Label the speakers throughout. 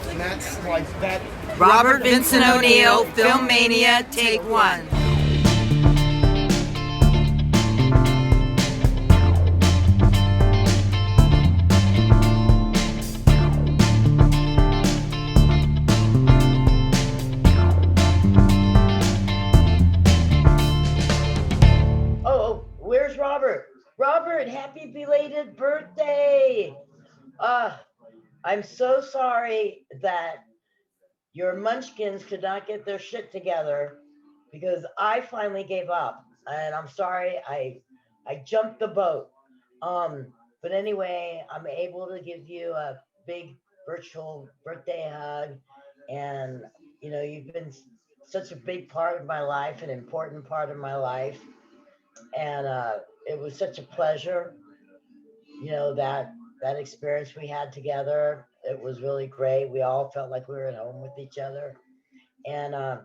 Speaker 1: And that's like that.
Speaker 2: Robert Vincent O'Neil, Film Mania, take one.
Speaker 3: Oh, where's Robert? Robert, happy belated birthday. I'm so sorry that your munchkins could not get their shit together because I finally gave up. And I'm sorry, I jumped the boat. But anyway, I'm able to give you a big virtual birthday hug. And you've been such a big part of my life, an important part of my life. And it was such a pleasure, that experience we had together. It was really great. We all felt like we were at home with each other. And I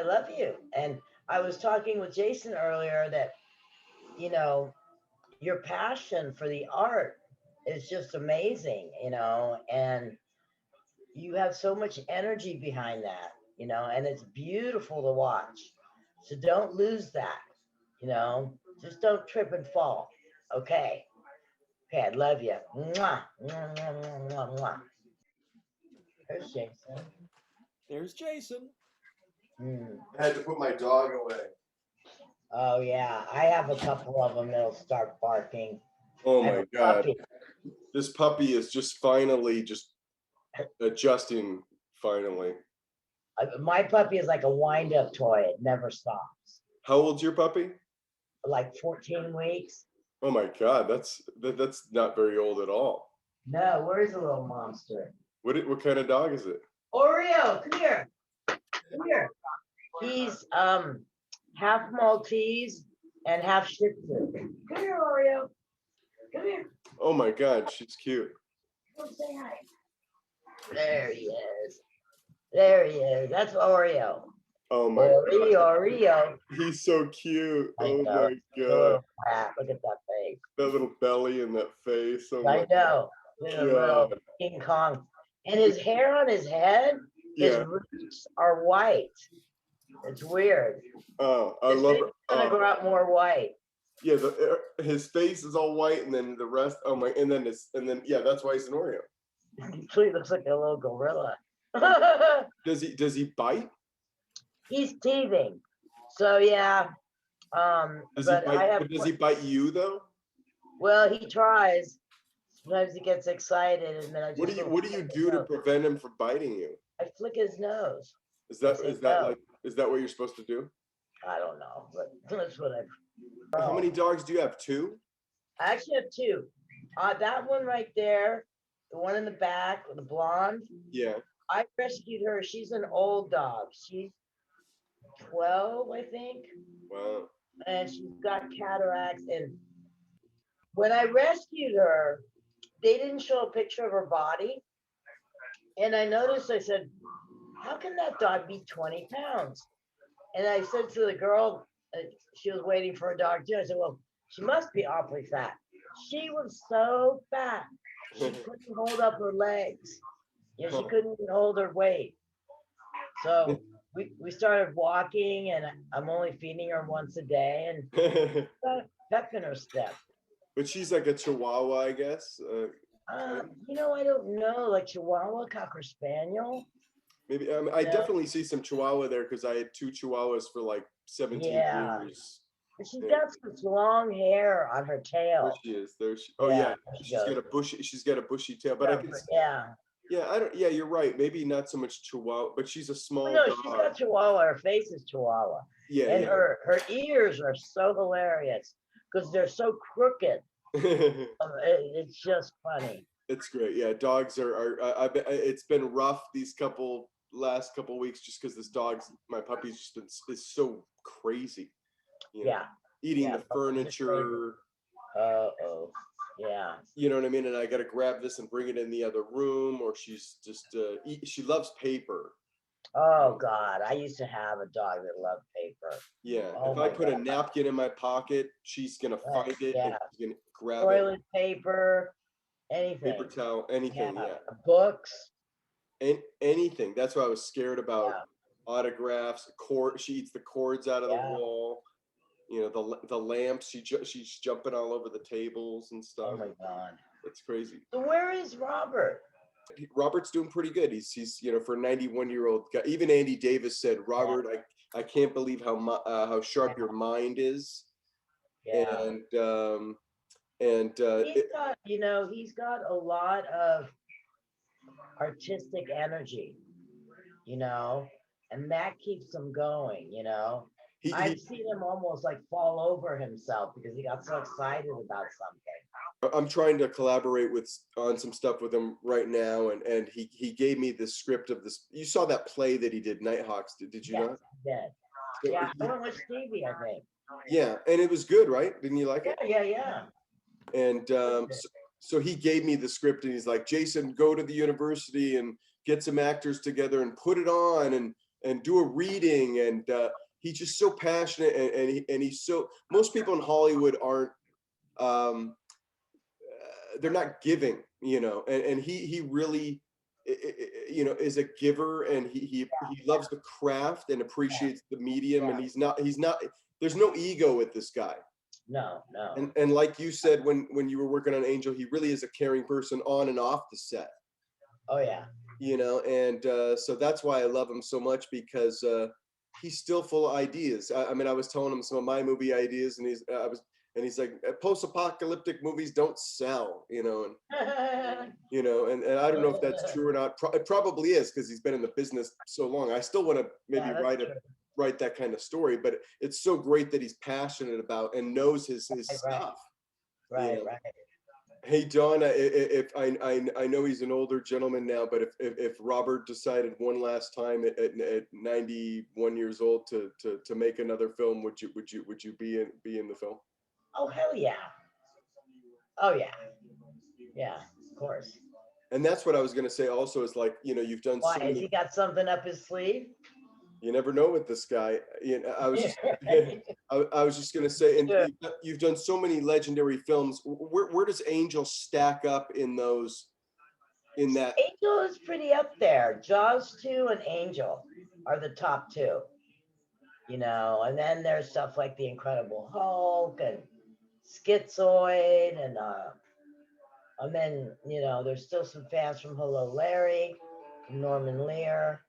Speaker 3: love you. And I was talking with Jason earlier that, your passion for the art is just amazing, and you have so much energy behind that, and it's beautiful to watch. So don't lose that, just don't trip and fall. Okay. Okay, I love you. Mwah, mwah, mwah, mwah, mwah, mwah. There's Jason.
Speaker 4: There's Jason.
Speaker 1: I had to put my dog away.
Speaker 3: Oh yeah, I have a couple of them that'll start barking.
Speaker 1: Oh my God.
Speaker 3: Puppy.
Speaker 1: This puppy is just finally just adjusting finally.
Speaker 3: My puppy is like a wind-up toy. It never stops.
Speaker 1: How old's your puppy?
Speaker 3: Like 14 weeks.
Speaker 1: Oh my God, that's not very old at all.
Speaker 3: No, where's the little monster?
Speaker 1: What kind of dog is it?
Speaker 3: Oreo, come here. Come here. He's half Maltese and half Shih Tzu. Come here, Oreo. Come here.
Speaker 1: Oh my God, she's cute.
Speaker 3: Come say hi. There he is. There he is. That's Oreo.
Speaker 1: Oh my
Speaker 3: Oreo.
Speaker 1: He's so cute. Oh
Speaker 3: know.
Speaker 1: my God.
Speaker 3: Look at that face.
Speaker 1: That little belly and that face. Oh
Speaker 3: I know. Little
Speaker 1: God.
Speaker 3: King Kong. And his hair on his head, his roots are white. It's weird.
Speaker 1: Oh, I love it.
Speaker 3: It's gonna grow out more white.
Speaker 1: Yeah, his face is all white, and then the rest. Oh my! And then yeah, that's why he's an Oreo.
Speaker 3: He looks like a little gorilla.
Speaker 1: Does he bite?
Speaker 3: He's teething. So yeah.
Speaker 1: Does he bite you though?
Speaker 3: Well, he tries. Sometimes he gets excited, and then I just.
Speaker 1: What do you do to prevent him from biting you?
Speaker 3: I flick his nose.
Speaker 1: Is that what you're supposed to do?
Speaker 3: I don't know, but that's what I've.
Speaker 1: How many dogs do you have? 2?
Speaker 3: I actually have 2. That one right there, the one in the back, the blonde.
Speaker 1: Yeah.
Speaker 3: I rescued her. She's an old dog. She's 12, I think.
Speaker 1: Wow.
Speaker 3: And she's got cataracts. And when I rescued her, they didn't show a picture of her body. And I noticed, I said, how can that dog be 20 pounds? And I said to the girl, she was waiting for a dog too. I said, well, she must be awfully fat. She was so fat. She couldn't hold up her legs. She couldn't even hold her weight. So we started walking, and I'm only feeding her once a day, and pep in her step.
Speaker 1: But she's like a Chihuahua, I guess.
Speaker 3: I don't know, like Chihuahua, Cocker Spaniel.
Speaker 1: Maybe I definitely see some Chihuahua there because I had 2 Chihuahuas for like 17 years.
Speaker 3: But she's got such long hair on her tail.
Speaker 1: There she is. She's got a bushy tail. But I can. Yeah, you're right. Maybe not so much Chihuahua, but she's a small.
Speaker 3: No, she's got Chihuahua. Her face is Chihuahua.
Speaker 1: Yeah,
Speaker 3: and her ears are so hilarious because they're so crooked. It's just funny.
Speaker 1: It's great. Yeah, dogs are. It's been rough these last couple weeks just because my puppy's just been is so crazy. Eating the furniture.
Speaker 3: Yeah.
Speaker 1: You know what I mean? And I got to grab this and bring it in the other room, or she's just she loves paper.
Speaker 3: Oh God, I used to have a dog that loved paper.
Speaker 1: Yeah, if I put a napkin in my pocket, she's gonna find it and she's gonna grab
Speaker 3: toilet paper. anything.
Speaker 1: Paper towel, anything, yeah.
Speaker 3: Books.
Speaker 1: Anything. That's what I was scared about.
Speaker 3: Yeah.
Speaker 1: Autographs, she eats the cords out of the wall. You know, the lamps, she's jumping all over the tables and stuff.
Speaker 3: Oh my God.
Speaker 1: It's crazy.
Speaker 3: So where is Robert?
Speaker 1: Robert's doing pretty good. He's you know, for a 91-year-old guy. Even Andy Davis said, Robert, I can't believe how sharp your mind is.
Speaker 3: Yeah.
Speaker 1: And
Speaker 3: he's got a lot of artistic energy, and that keeps him going, I've seen him almost like fall over himself because he got so excited about something.
Speaker 1: I'm trying to collaborate on some stuff with him right now, and he gave me the script of this. You saw that play that he did, Nighthawks, did you not?
Speaker 3: Yes, I did. Yeah, I went with Stevie, I think.
Speaker 1: Yeah, and it was good, right? Didn't you like it?
Speaker 3: Yeah.
Speaker 1: And so he gave me the script, and he's like, Jason, go to the university and get some actors together and put it on and do a reading. And he's just so passionate, and he's so, most people in Hollywood aren't, they're not giving, and he really, is a giver, and he loves the craft and appreciates the medium, and he's not, there's no ego with this guy.
Speaker 3: No.
Speaker 1: And like you said, when you were working on Angel, he really is a caring person on and off the set.
Speaker 3: Oh yeah.
Speaker 1: And so that's why I love him so much, because he's still full of ideas. I mean, I was telling him some of my movie ideas, and he's like, post-apocalyptic movies don't sell, and I don't know if that's true or not. It probably is, because he's been in the business so long. I still want to maybe write that kind of story, but it's so great that he's passionate about and knows his stuff.
Speaker 3: Right.
Speaker 1: Hey, Donna, if I know he's an older gentleman now, but if Robert decided one last time at 91 years old to make another film, would you be in the film?
Speaker 3: Oh hell yeah. Oh yeah. Yeah, of course.
Speaker 1: And that's what I was going to say also, is like, you've done
Speaker 3: Why,
Speaker 1: so many...
Speaker 3: has he got something up his sleeve?
Speaker 1: You never know with this guy. I was just going to say, and you've done so many legendary films. Where does Angel stack up in that?
Speaker 3: Angel is pretty up there. Jaws 2 and Angel are the top two. And then there's stuff like The Incredible Hulk and Schizoid, and then there's still some fans from Hello Larry, from Norman Lear.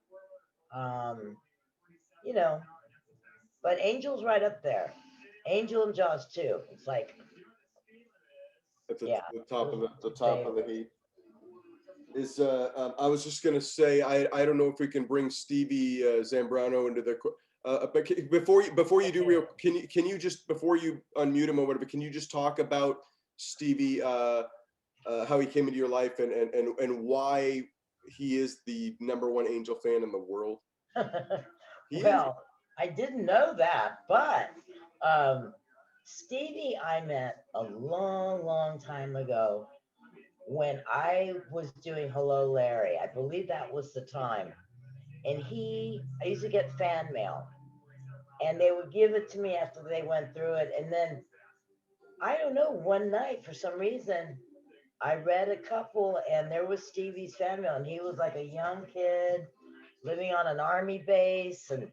Speaker 3: But Angel's right up there. Angel and Jaws 2. It's like
Speaker 1: at the top of the heap. Is I was just gonna say, I don't know if we can bring Stevie Zambrano into the but before you do, can you just, before you unmute him or whatever, can you just talk about Stevie, how he came into your life, and why he is the #1 Angel fan in the world?
Speaker 3: Well, I didn't know that, but Stevie I met a long time ago when I was doing Hello Larry. I believe that was the time. And I used to get fan mail, and they would give it to me after they went through it. And then, I don't know, one night, for some reason, I read a couple, and there was Stevie's fan mail, and he was like a young kid living on an army base, and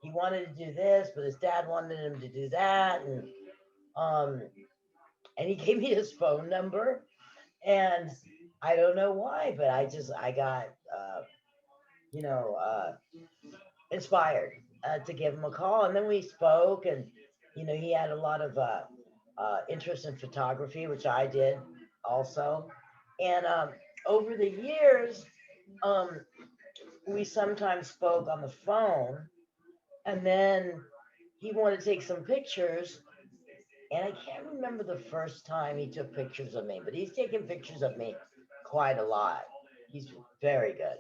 Speaker 3: he wanted to do this, but his dad wanted him to do that, and he gave me his phone number, and I don't know why, but I got inspired to give him a call, and then we spoke, and he had a lot of interest in photography, which I did also, and over the years, we sometimes spoke on the phone, and then he wanted to take some pictures, and I can't remember the first time he took pictures of me, but he's taken pictures of me quite a lot. He's very good.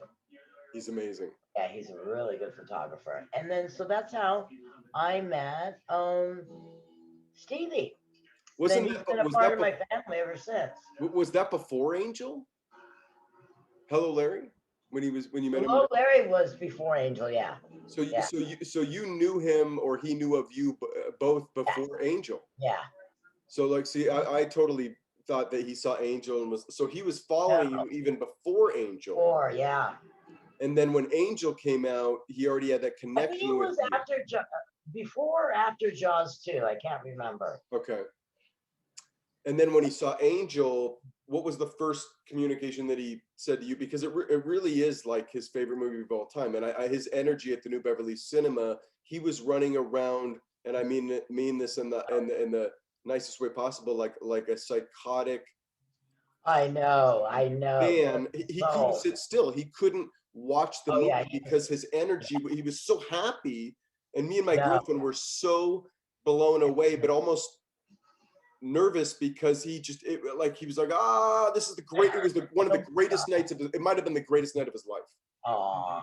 Speaker 1: He's amazing.
Speaker 3: Yeah, he's a really good photographer. And then, so that's how I met Stevie. He's been a part of my family ever since.
Speaker 1: Was that before Angel? Hello Larry? When you met him?
Speaker 3: Hello Larry was before Angel, yeah.
Speaker 1: So you knew him, or he knew of you both before Angel?
Speaker 3: Yeah.
Speaker 1: So like, see, I totally thought that he saw Angel and he was following you even before Angel.
Speaker 3: Or yeah.
Speaker 1: And then when Angel came out, he already had that connection.
Speaker 3: I think it was after before or after Jaws 2. I can't remember.
Speaker 1: Okay. And then when he saw Angel, what was the first communication that he said to you? Because it really is like his favorite movie of all time. And his energy at the New Beverly Cinema, he was running around, and I mean this in the nicest way possible, like a psychotic.
Speaker 3: I know.
Speaker 1: Man, he couldn't sit still. He couldn't watch the movie because his energy. He was so happy, and me and my girlfriend were so blown away, but almost nervous because he was like, this is the great. It was one of the greatest nights of. It might have been the greatest night of his life.
Speaker 3: Oh,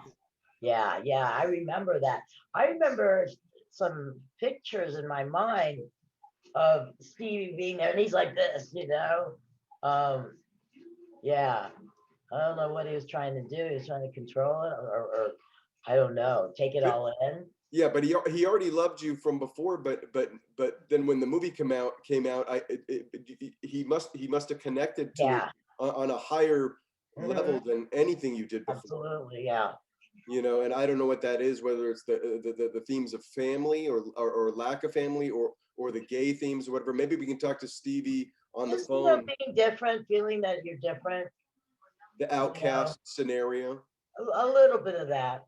Speaker 3: yeah. I remember that. I remember some pictures in my mind of Stevie being there, and he's like this, yeah. I don't know what he was trying to do. He was trying to control it, or I don't know, take it all in.
Speaker 1: Yeah, but he already loved you from before. But then when the movie came out, he must have connected to it on a higher level than anything you did before.
Speaker 3: Absolutely, yeah.
Speaker 1: And I don't know what that is, whether it's the themes of family or lack of family or the gay themes or whatever. Maybe we can talk to Stevie on the phone.
Speaker 3: Being different, feeling that you're different.
Speaker 1: The outcast scenario.
Speaker 3: A little bit of that,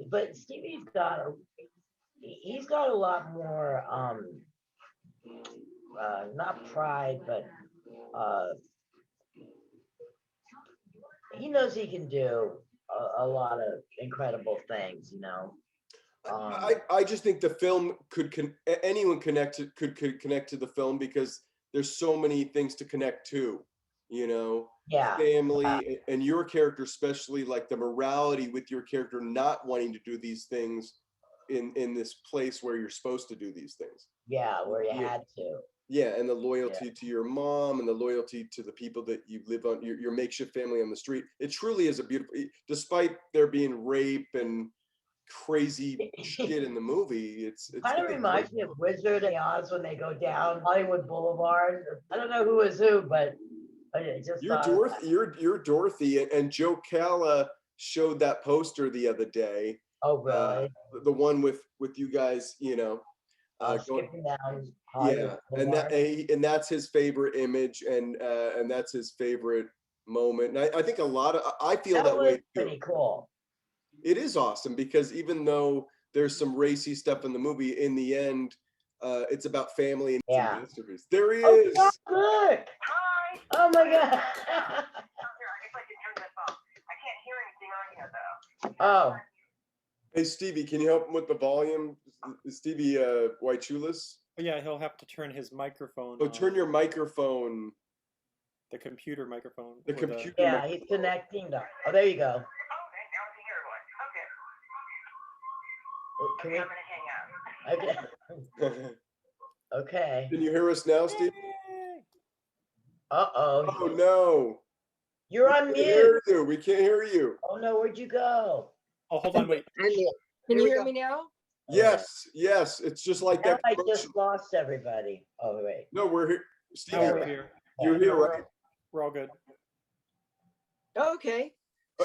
Speaker 3: but Stevie's got a lot more not pride, but he knows he can do a lot of incredible things,
Speaker 1: I just think the film anyone could connect to the film because there's so many things to connect to, family and your character, especially like the morality with your character not wanting to do these things in this place where you're supposed to do these things.
Speaker 3: Yeah, where you had to.
Speaker 1: Yeah, and the loyalty to your mom and the loyalty to the people that you live on, your makeshift family on the street. It truly is a beautiful, despite there being rape and crazy shit in the movie. It's
Speaker 3: kind of reminds me of Wizard and Oz when they go down Hollywood Boulevard. I don't know who is who, but I just
Speaker 1: you're Dorothy, and Joe Calla showed that poster the other day.
Speaker 3: Oh, really?
Speaker 1: The one with you guys,
Speaker 3: skipping down.
Speaker 1: And that's his favorite image, and that's his favorite moment. And I think I feel that way too.
Speaker 3: Pretty cool.
Speaker 1: It is awesome because even though there's some racy stuff in the movie, in the end, it's about family and masterpiece. There he is.
Speaker 3: Oh, good. Hi. Oh my God. Oh.
Speaker 1: Hey Stevie, can you help him with the volume? Is Stevie white shoeless?
Speaker 4: Oh, yeah, he'll have to turn his microphone.
Speaker 1: Oh, turn your microphone.
Speaker 4: The computer microphone.
Speaker 1: The computer.
Speaker 3: Yeah, he's connecting. Oh, there you go. Okay, I'm gonna hang out. Okay. Okay.
Speaker 1: Can you hear us now, Steve?
Speaker 3: Uh-oh.
Speaker 1: Oh no.
Speaker 3: You're on mute.
Speaker 1: We can't hear you.
Speaker 3: Oh no, where'd you go?
Speaker 4: Oh, hold on, wait.
Speaker 5: Can you hear me now?
Speaker 1: Yes. It's just like
Speaker 3: now
Speaker 1: that.
Speaker 3: I just lost everybody. Oh wait.
Speaker 1: No, we're here. Steve,
Speaker 4: We're here.
Speaker 1: You're here, right?
Speaker 4: We're all good.
Speaker 5: Okay.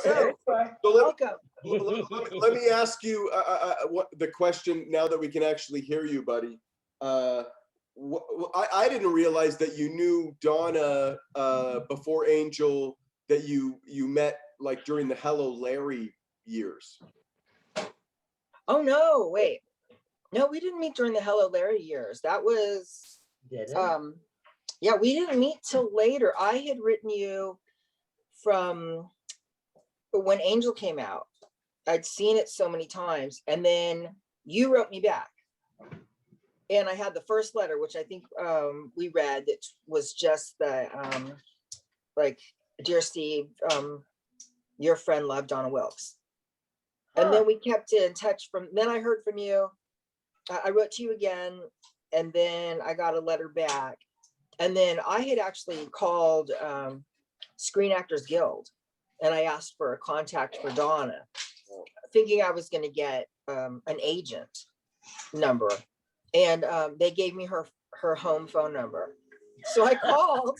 Speaker 1: So
Speaker 5: Welcome.
Speaker 1: let me ask you what the question now that we can actually hear you, buddy. I didn't realize that you knew Donna before Angel, that you met like during the Hello Larry years.
Speaker 5: Oh no, wait. No, we didn't meet during the Hello Larry years. That was yeah, we didn't meet till later. I had written you from when Angel came out. I'd seen it so many times, and then you wrote me back. And I had the first letter, which I think we read, that was just the like, "Dear Steve, your friend loved Donna Wilkes." And then we kept in touch then I heard from you. I wrote to you again, and then I got a letter back. And then I had actually called Screen Actors Guild, and I asked for a contact for Donna, thinking I was going to get an agent number. And they gave me her home phone number. So I called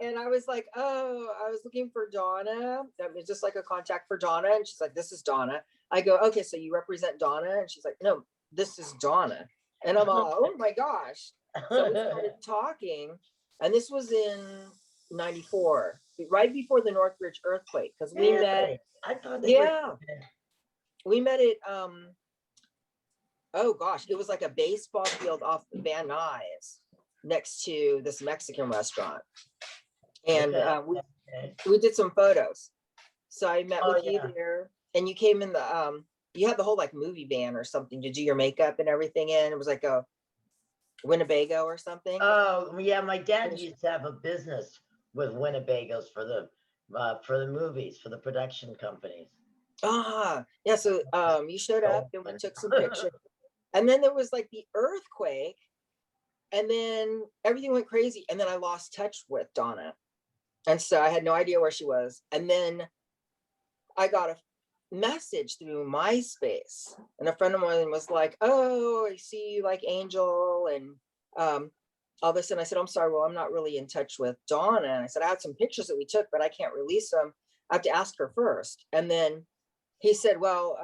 Speaker 5: And I was like, oh, I was looking for Donna. That was just like a contact for Donna. And she's like, this is Donna. I go, okay, so you represent Donna? And she's like, no, this is Donna. And I'm all, oh my gosh. So we started talking. And this was in 94, right before the Northridge earthquake. Because we met.
Speaker 3: I thought
Speaker 5: we met at, oh gosh, it was like a baseball field off Van Nuys next to this Mexican restaurant. And we did some photos. So I met with you there, and you came in the you had the whole like movie van or something to do your makeup and everything in. It was like a Winnebago or something.
Speaker 3: Oh yeah, my dad used to have a business with Winnebagos for the movies, for the production companies.
Speaker 5: Yeah, so you showed up and we took some pictures. And then there was like the earthquake, and then everything went crazy, and then I lost touch with Donna. And so I had no idea where she was. And then I got a message through MySpace, and a friend of mine was like, oh, I see you like Angel. And all of a sudden I said, I'm sorry, well, I'm not really in touch with Donna. And I said, I had some pictures that we took, but I can't release them. I have to ask her first. And then he said, well,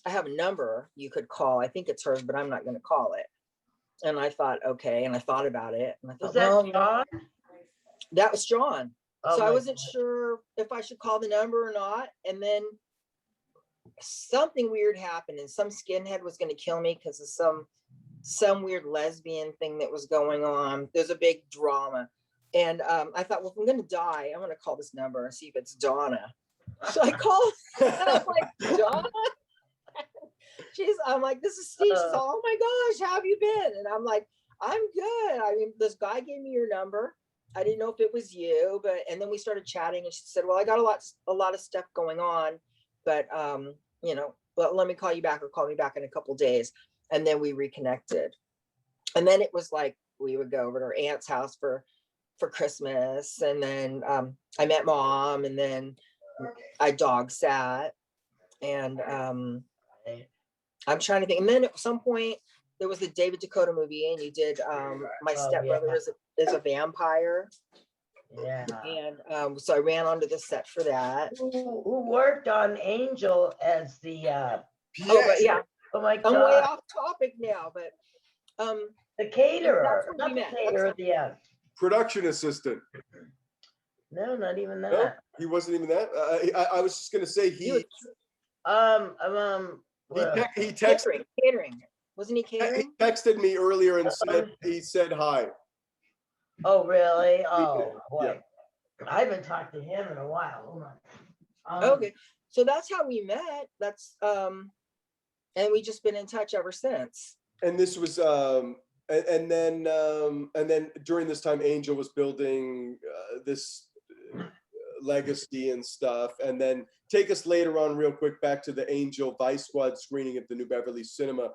Speaker 5: I have a number you could call. I think it's hers, but I'm not going to call it. And I thought, okay. And I thought about it. And I thought,
Speaker 3: was that John?
Speaker 5: That was John.
Speaker 3: Oh,
Speaker 5: so I wasn't sure if I should call the number or not. And then something weird happened, and some skinhead was going to kill me because of some weird lesbian thing that was going on. There's a big drama. And I thought, well, if I'm going to die, I'm going to call this number and see if it's Donna. So I called, and I'm like, Donna? I'm like, this is Steve. She's all, oh my gosh, how have you been? And I'm like, I'm good. I mean, this guy gave me your number. I didn't know if it was you, and then we started chatting, and she said, well, I got a lot of stuff going on, but but let me call you back, or call me back in a couple days. And then we reconnected. And then it was like, we would go over to her aunt's house for Christmas. And then I met Mom, and then I dog sat, and I'm trying to think. And then at some point there was the David Dakota movie, and you did My Stepbrother is a Vampire.
Speaker 3: Yeah.
Speaker 5: And so I ran onto the set for that.
Speaker 3: Who worked on Angel as the oh my God.
Speaker 5: I'm way off topic now, but
Speaker 3: the caterer,
Speaker 5: not
Speaker 3: not the caterer, the
Speaker 1: production assistant.
Speaker 3: No, not even that.
Speaker 1: No, he wasn't even that. I was just gonna say he texted
Speaker 5: catering. Wasn't he catering?
Speaker 1: He texted me earlier and said hi.
Speaker 3: Oh really? Oh boy. Yeah. I haven't talked to him in a while. Hold on.
Speaker 5: Okay. So that's how we met. That's and we just been in touch ever since.
Speaker 1: And this was and then during this time Angel was building this legacy and stuff. And then take us later on real quick back to the Angel Vice Squad screening at the New Beverly Cinema.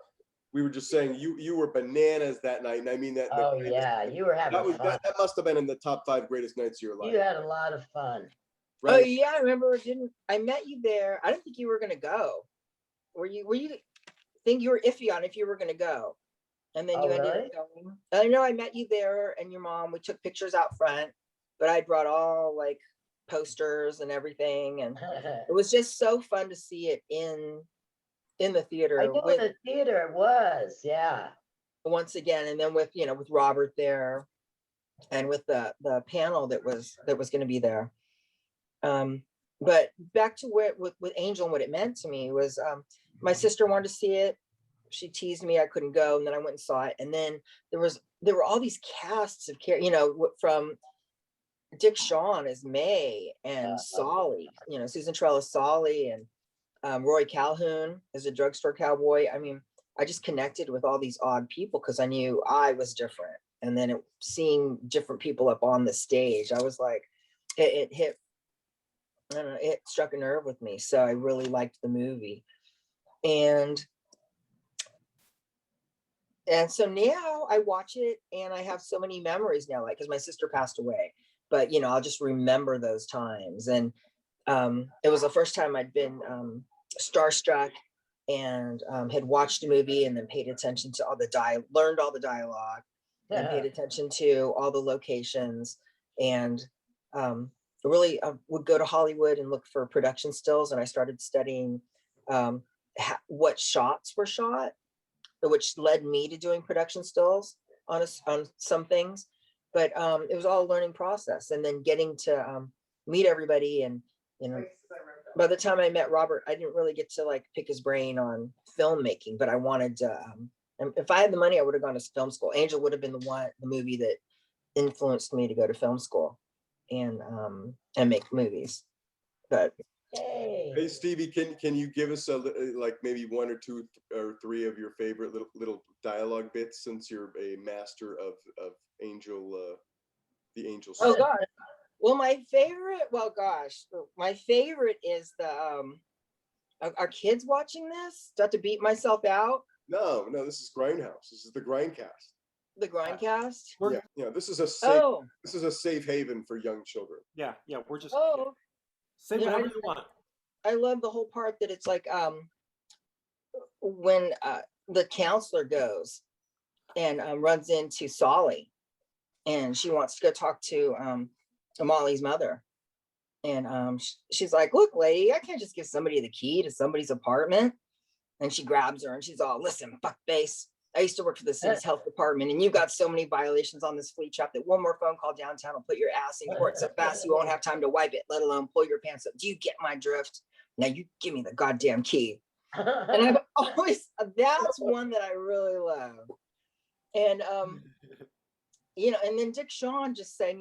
Speaker 1: We were just saying you were bananas that night, and I mean that.
Speaker 3: Oh yeah, you were having fun.
Speaker 1: That must have been in the top 5 greatest nights of your life.
Speaker 3: You had a lot of fun.
Speaker 5: Right? Oh yeah, I remember. I met you there? I didn't think you were gonna go. Were you think you were iffy on if you were gonna go, and then you ended up going? I know I met you there, and your mom. We took pictures out front, but I brought all like posters and everyth,ing, and it was just so fun to see it in the theater.
Speaker 3: I know the theater was, yeah.
Speaker 5: Once again, and then with Robert there, and with the panel that was going to be there. But back to where with Angel and what it meant to me was my sister wanted to see it. She teased me I couldn't go, and then I went and saw it. And then there were all these casts of from Dick Shawn as May, and Solly, Susan Trellis Solly, and Roy Calhoun as a drugstore cowboy. I mean, I just connected with all these odd people because I knew I was different. And then seeing different people up on the stage, I was like, it hit, I don't know, it struck a nerve with me. So I really liked the movie. And so now I watch it and I have so many memories now, like, because my sister passed away, but I'll just remember those times. And it was the first time I'd been starstruck and had watched a movie and then paid attention to learned all the dialogue, and paid attention to all the locations. and really would go to Hollywood and look for production stills. And I started studying what shots were shot, which led me to doing production stills on some things. But it was all a learning process, and then getting to meet everybody. And by the time I met Robert, I didn't really get to like pick his brain on filmmaking, but I wanted to. If I had the money, I would have gone to film school. Angel would have been the movie that influenced me to go to film school and make movies. But
Speaker 1: hey Stevie, can you give us like maybe one or two or three of your favorite little dialogue bits, since you're a master of Angel, the Angel story?
Speaker 5: Oh God. Well, my favorite is the are kids watching this? Do I have to beat myself out?
Speaker 1: No, this is Grindhouse. This is the Grindcast.
Speaker 5: The Grindcast?
Speaker 1: Yeah, this is a safe haven for young children.
Speaker 4: Yeah, we're just
Speaker 5: say
Speaker 4: whatever you want.
Speaker 5: I love the whole part that it's like when the counselor goes and runs into Solly, and she wants to go talk to Molly's mother. And she's like, look, lady, I can't just give somebody the key to somebody's apartment. And she grabs her and she's all, listen, fuckface, I used to work for the city's health department, and you got so many violations on this flea trap that one more phone call downtown will put your ass in court so fast you won't have time to wipe it, let alone pull your pants up. Do you get my drift? Now you give me the goddamn key. And I've always, that's one that I really love. And, and then Dick Shawn just saying,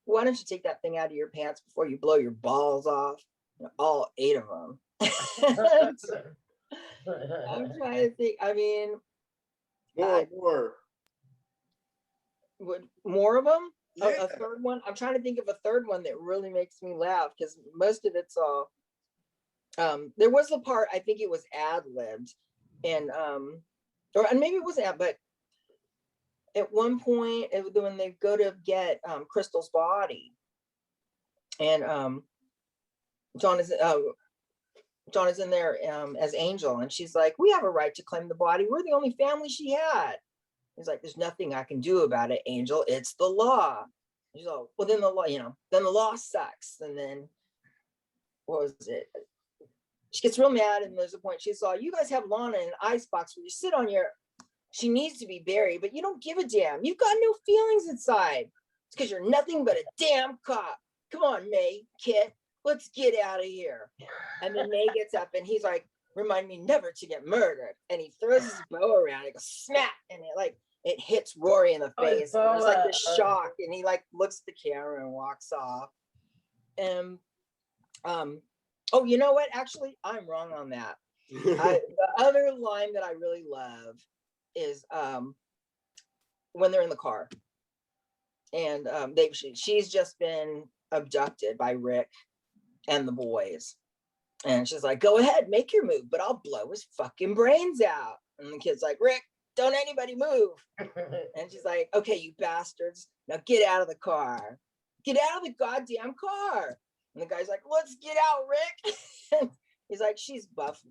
Speaker 5: why don't you take that thing out of your pants before you blow your balls off? All 8 of them. I'm trying to think. I mean, more of them? Yeah. A third one? I'm trying to think of a third one that really makes me laugh, because most of it's all. There was the part, I think it was ad-libbed, and maybe it wasn't, but at one point when they go to get Crystal's body, and John is in there as Angel, and she's like, we have a right to claim the body. We're the only family she had. He's like, there's nothing I can do about it, Angel. It's the law. She's like, well, then the law, then the law sucks. And then what was it? She gets real mad, and there's a point she's like, you guys have Lana in an icebox where you sit on your. She needs to be buried, but you don't give a damn. You've got no feelings inside. It's because you're nothing but a damn cop. Come on, May, Kit. Let's get out of here. And then May gets up, and he's like, remind me never to get murdered. And he throws his bow around. It goes snap, and it hits Rory in the face. And there's like this shock, and he like looks at the camera and walks off. And oh, you know what? Actually, I'm wrong on that. The other line that I really love is when they're in the car, and she's just been abducted by Rick and the boys, and she's like, go ahead, make your move, but I'll blow his fucking brains out. And the kid's like, Rick, don't anybody move. And she's like, okay, you bastards, now get out of the car, get out of the goddamn car. And the guy's like, let's get out, Rick. And he's like, she's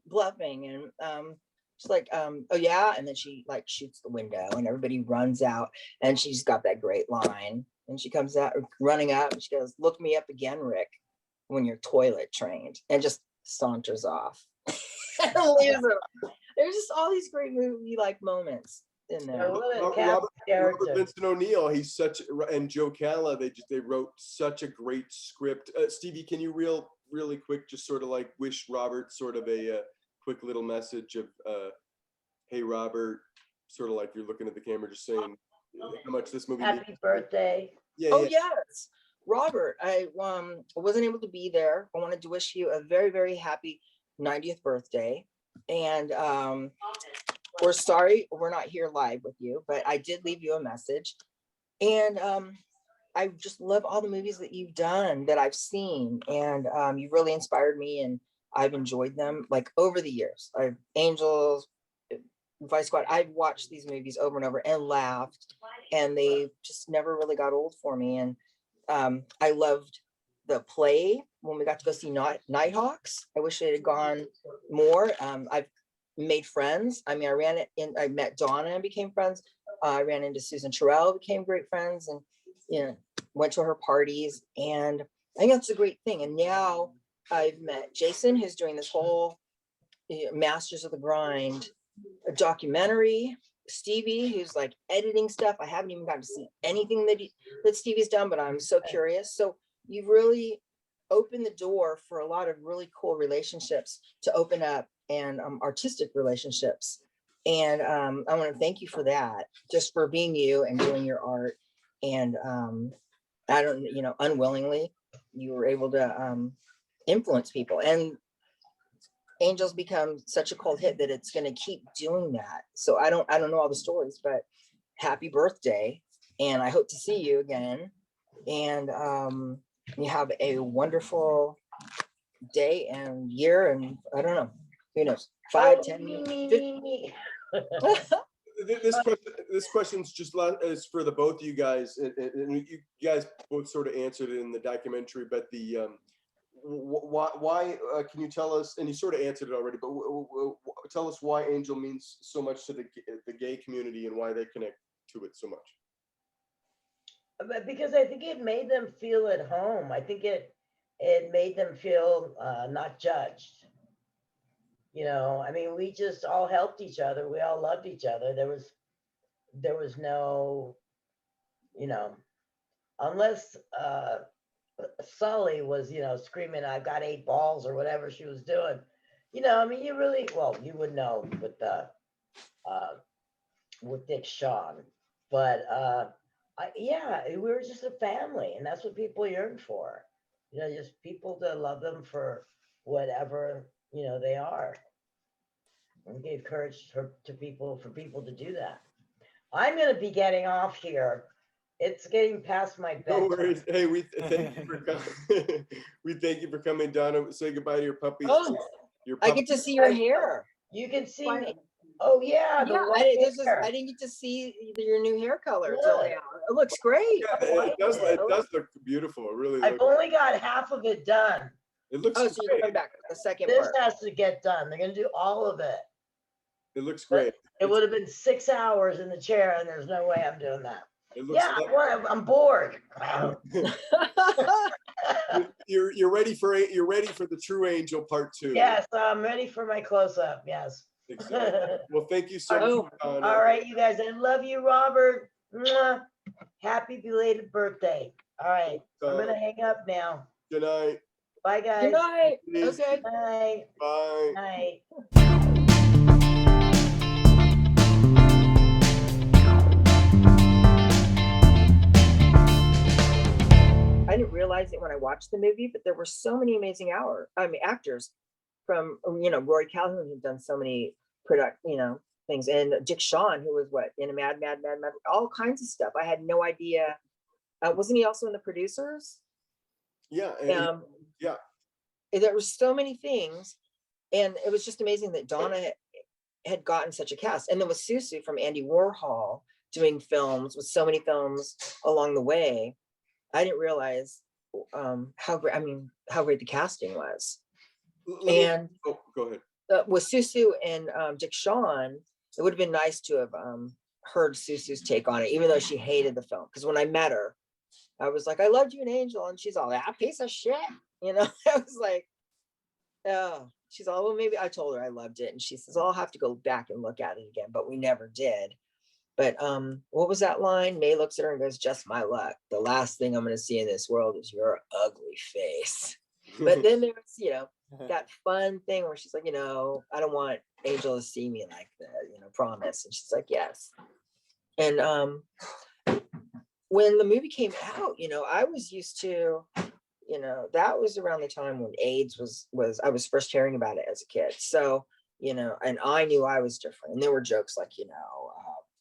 Speaker 5: bluffing. And she's like, oh yeah. And then she like shoots the window, and everybody runs out, and she's got that great line. And she comes out running up, and she goes, look me up again, Rick, when you're toilet trained, and just saunters off. There's just all these great movie like moments in there.
Speaker 1: Robert Vincent O'Neil, he's such, and Joe Calla, they wrote such a great script. Stevie, can you really quick just sort of like wish Robert sort of a quick little message of hey Robert, sort of like you're looking at the camera just saying how much this movie
Speaker 3: happy birthday.
Speaker 5: Yes, Robert, I wasn't able to be there. I wanted to wish you a very, very happy 90th birthday, and we're sorry we're not here live with you, but I did leave you a message. And I just love all the movies that you've done that I've seen, and you've really inspired me, and I've enjoyed them like over the years. Angels, Vice Squad, I've watched these movies over and over and laughed, and they just never really got old for me. And I loved the play when we got to go see Nighthawks. I wish it had gone more. I've made friends. I mean, I met Donna and became friends. I ran into Susan Terrell, became great friends. And you know, went to her parties, and I think that's a great thing. And now I've met Jason, who's doing this whole Masters of the Grind documentary. Stevie, who's like editing stuff. I haven't even gotten to see anything that Stevie's done, but I'm so curious. So you've really opened the door for a lot of really cool relationships to open up, and artistic relationships. And I want to thank you for that, just for being you and doing your art. And I don't, you know, unwillingly, you were able to influence people. And Angel's become such a cult hit that it's going to keep doing that. So I don't know all the stories, but happy birthday. And I hope to see you again. And you have a wonderful day and year. And I don't know, who knows, 5, 10, 50.
Speaker 1: This question's just is for the both of you guys, and you guys both sort of answered it in the documentary, but the why can you tell us, and you sort of answered it already, but tell us why Angel means so much to the gay community and why they connect to it so much.
Speaker 3: Because I think it made them feel at home. I think it made them feel not judged. You know, I mean, we just all helped each other. We all loved each other. There was no, you know, unless Sully was, you know, screaming, "I've got 8 balls" or whatever she was doing. You know, I mean, you would know with Dick Shawn, but yeah, we were just a family, and that's what people yearn for. You know, just people to love them for whatever, you know, they are, and gave courage for people to do that. I'm going to be getting off here. It's getting past my bedtime.
Speaker 1: No worries. Hey, we thank you for coming. We thank you for coming, Donna. Say goodbye to your puppies.
Speaker 5: Oh, I get to see your hair.
Speaker 3: You can see me. Oh yeah,
Speaker 5: I didn't get to see your new hair color until now. It looks great.
Speaker 1: Yeah, it does look beautiful. It really
Speaker 3: I've only got half of it done.
Speaker 1: It looks
Speaker 5: so you're coming back the second
Speaker 3: This
Speaker 5: part.
Speaker 3: has to get done. They're gonna do all of it.
Speaker 1: It looks great.
Speaker 3: It would have been 6 hours in the chair, and there's no way I'm doing that.
Speaker 1: It looks
Speaker 3: I'm bored.
Speaker 1: You're ready for the True Angel Part 2.
Speaker 3: Yes, I'm ready for my close-up. Yes.
Speaker 1: Exactly. Well, thank you so much.
Speaker 3: All right, you guys. I love you, Robert. Mwah. Happy belated birthday. All right. I'm gonna hang up now.
Speaker 1: Good night.
Speaker 3: Bye, guys.
Speaker 5: Good night.
Speaker 1: Please.
Speaker 5: Okay.
Speaker 3: Bye.
Speaker 1: Bye.
Speaker 3: Night.
Speaker 5: I didn't realize it when I watched the movie, but there were so many amazing actors from, you know, Rory Calhoun, who'd done so many things, and Dick Shawn, who was in a Mad, all kinds of stuff. I had no idea. Wasn't he also in the producers?
Speaker 1: Yeah. Yeah.
Speaker 5: There were so many things, and it was just amazing that Donna had gotten such a cast. And then with Susu from Andy Warhol doing films, with so many films along the way, I didn't realize how great the casting was. And
Speaker 1: go ahead.
Speaker 5: With Susu and Dick Shawn, it would have been nice to have heard Susu's take on it, even though she hated the film. Because when I met her, I was like, "I loved you in Angel," and she's all, "That piece of shit," you know. I was like, "Oh," she's all, "Well, maybe." I told her I loved it, and she says, "I'll have to go back and look at it again," but we never did. But what was that line? May looks at her and goes, "Just my luck. The last thing I'm going to see in this world is your ugly face." But then there was, you know, that fun thing where she's like, "You know, I don't want Angel to see me like that, you know, promise." And she's like, "Yes." And when the movie came out, you know, I was used to, you know, that was around the time when AIDS was I was first hearing about it as a kid. So, you know, and I knew I was different. And there were jokes like, you know,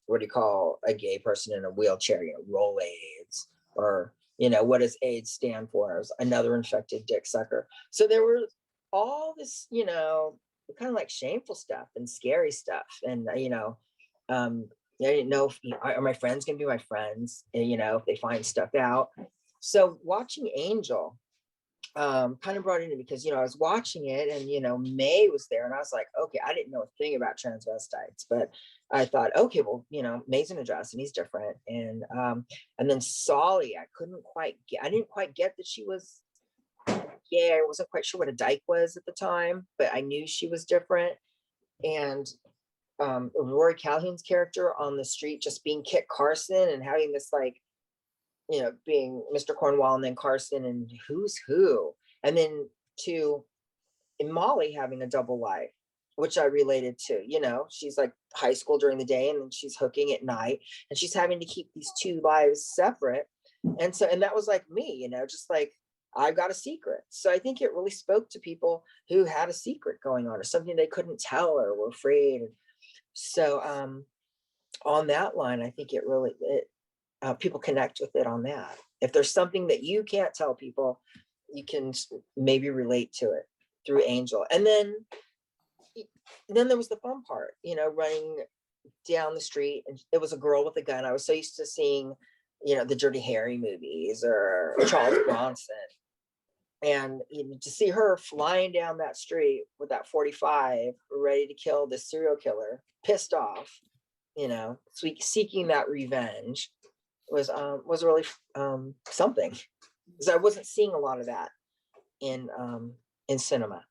Speaker 5: what do you call a gay person in a wheelchair? You know, roll AIDS, or, you know, what does AIDS stand for? It was another infected dick sucker. So there were all this, you know, kind of like shameful stuff and scary stuff. And, you know, I didn't know if, you know, are my friends going to be my friends, and, you know, if they find stuff out. So watching Angel, kind of brought into because, I was watching it and, May was there and I was like, okay, I didn't know a thing about transvestites, but I thought, okay, well, May's in a dress and he's different. And then Solly, I didn't quite get that she was gay. I wasn't quite sure what a dyke was at the time, but I knew she was different. And Rory Calhoun's character on the street just being Kit Carson and having this being Mr. Cornwall and then Carson and who's who. And then in Molly having a double life, which I related to, she's like high school during the day and then she's hooking at night and she's having to keep these two lives separate. And that was like me, just like I've got a secret. So I think it really spoke to people who had a secret going on or something they couldn't tell or were afraid. So on that line, I think people connect with it on that. If there's something that you can't tell people, you can maybe relate to it through Angel. And then there was the fun part, running down the street and it was a girl with a gun. I was so used to seeing, the Dirty Harry movies or Charles Bronson. And to see her flying down that street with that 45, ready to kill this serial killer, pissed off, seeking that revenge was really something, because I wasn't seeing a lot of that in cinema.